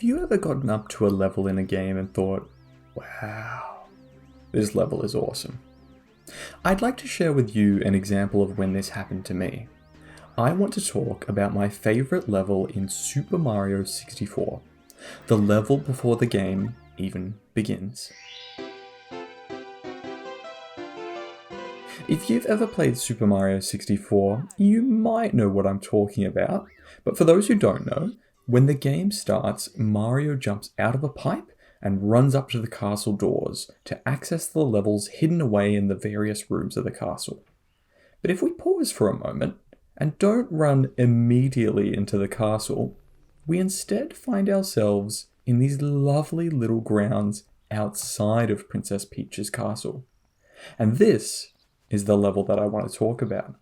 you ever gotten up to a level in a game and thought, wow, this level is awesome? I'd like to share with you an example of when this happened to me. I want to talk about my favourite level in Super Mario 64, the level before the game even begins. If you've ever played Super Mario 64, you might know what I'm talking about, but for those who don't know, when the game starts, Mario jumps out of a pipe and runs up to the castle doors to access the levels hidden away in the various rooms of the castle. But if we pause for a moment and don't run immediately into the castle, we instead find ourselves in these lovely little grounds outside of Princess Peach's castle. And this is the level that I want to talk about.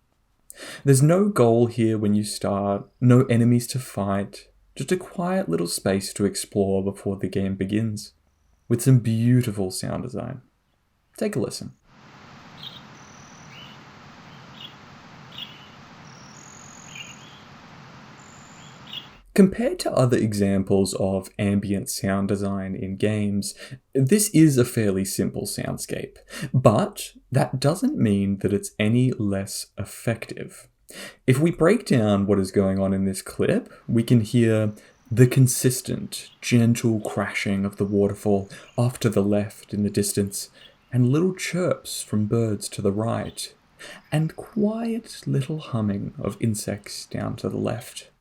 There's no goal here when you start, no enemies to fight, just a quiet little space to explore before the game begins, with some beautiful sound design. Take a listen. Compared to other examples of ambient sound design in games, this is a fairly simple soundscape, but that doesn't mean that it's any less effective. If we break down what is going on in this clip, we can hear the consistent, gentle crashing of the waterfall off to the left in the distance, and little chirps from birds to the right, and quiet little humming of insects down to the left.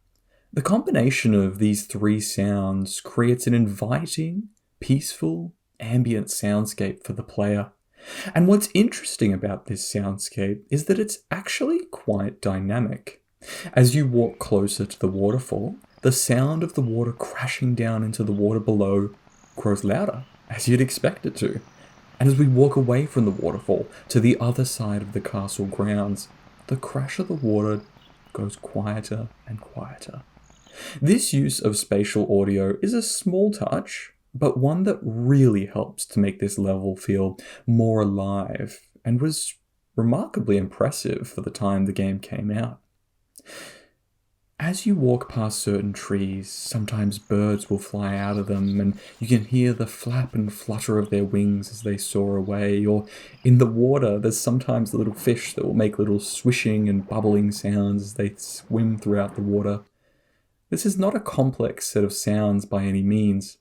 The combination of these three sounds creates an inviting, peaceful, ambient soundscape for the player. And what's interesting about this soundscape is that it's actually quite dynamic. As you walk closer to the waterfall, the sound of the water crashing down into the water below grows louder, as you'd expect it to. And as we walk away from the waterfall to the other side of the castle grounds, the crash of the water goes quieter and quieter. This use of spatial audio is a small touch, but one that really helps to make this level feel more alive and was remarkably impressive for the time the game came out. As you walk past certain trees, sometimes birds will fly out of them and you can hear the flap and flutter of their wings as they soar away, or in the water there's sometimes little fish that will make little swishing and bubbling sounds as they swim throughout the water. This is not a complex set of sounds by any means,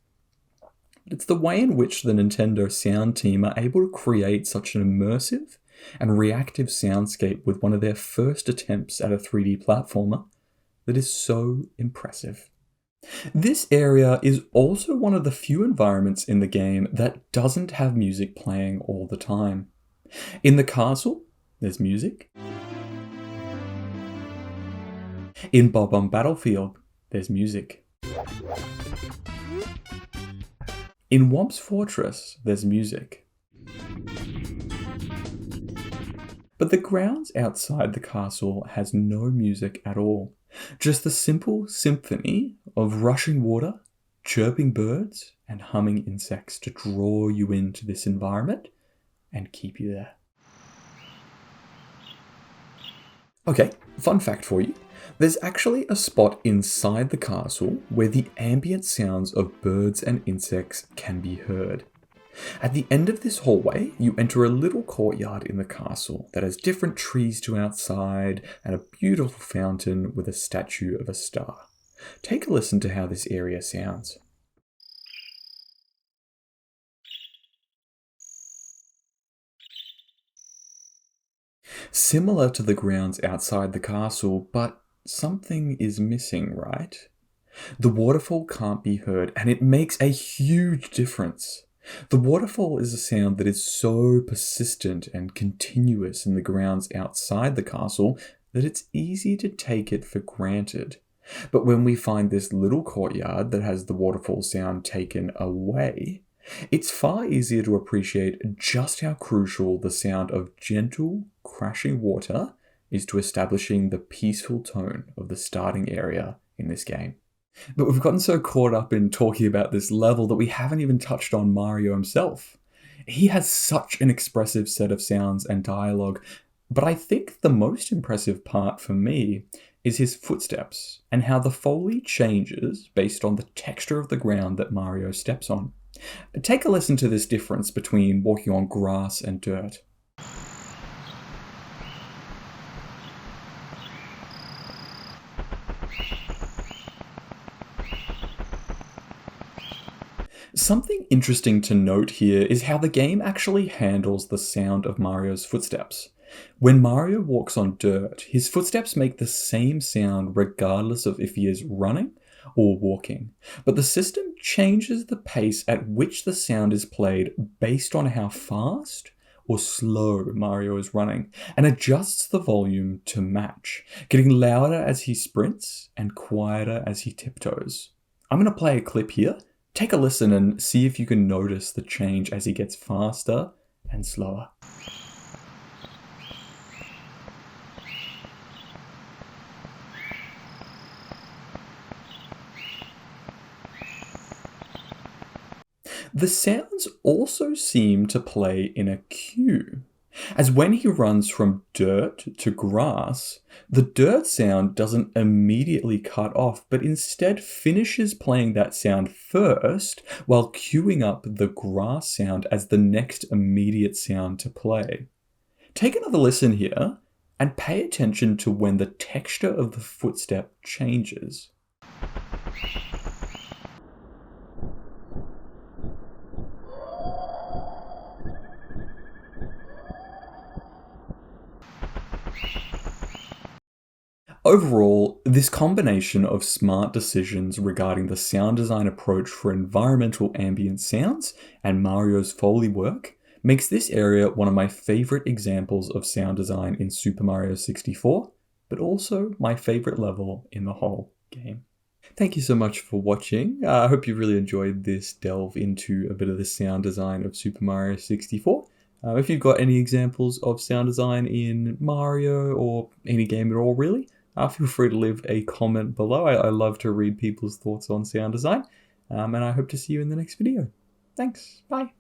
but it's the way in which the Nintendo sound team are able to create such an immersive and reactive soundscape with one of their first attempts at a 3D platformer that is so impressive. This area is also one of the few environments in the game that doesn't have music playing all the time. In the castle, there's music. In Bob-omb Battlefield, there's music. In Womp's Fortress, there's music. But the grounds outside the castle has no music at all. Just the simple symphony of rushing water, chirping birds, and humming insects to draw you into this environment and keep you there. Okay, fun fact for you. There's actually a spot inside the castle where the ambient sounds of birds and insects can be heard. At the end of this hallway, you enter a little courtyard in the castle that has different trees to outside and a beautiful fountain with a statue of a star. Take a listen to how this area sounds. Similar to the grounds outside the castle, but something is missing, right? The waterfall can't be heard, and it makes a huge difference. The waterfall is a sound that is so persistent and continuous in the grounds outside the castle that it's easy to take it for granted. But when we find this little courtyard that has the waterfall sound taken away, it's far easier to appreciate just how crucial the sound of gentle, crashing water is to establishing the peaceful tone of the starting area in this game. But we've gotten so caught up in talking about this level that we haven't even touched on Mario himself. He has such an expressive set of sounds and dialogue, But I think the most impressive part for me is his footsteps and how the Foley changes based on the texture of the ground that Mario steps on. Take a listen to this difference between walking on grass and dirt. Something interesting to note here is how the game actually handles the sound of Mario's footsteps. When Mario walks on dirt, his footsteps make the same sound regardless of if he is running or walking. But the system changes the pace at which the sound is played based on how fast or slow Mario is running, and adjusts the volume to match, getting louder as he sprints and quieter as he tiptoes. I'm going to play a clip here. Take a listen and see if you can notice the change as he gets faster and slower. The sounds also seem to play in a cue, as when he runs from dirt to grass, the dirt sound doesn't immediately cut off, but instead finishes playing that sound first while queuing up the grass sound as the next immediate sound to play. Take another listen here and pay attention to when the texture of the footstep changes. Overall, this combination of smart decisions regarding the sound design approach for environmental ambient sounds and Mario's Foley work makes this area one of my favorite examples of sound design in Super Mario 64, but also my favorite level in the whole game. Thank you so much for watching. I hope you really enjoyed this delve into a bit of the sound design of Super Mario 64. If you've got any examples of sound design in Mario or any game at all really, feel free to leave a comment below. I love to read people's thoughts on sound design, and I hope to see you in the next video. Thanks, bye.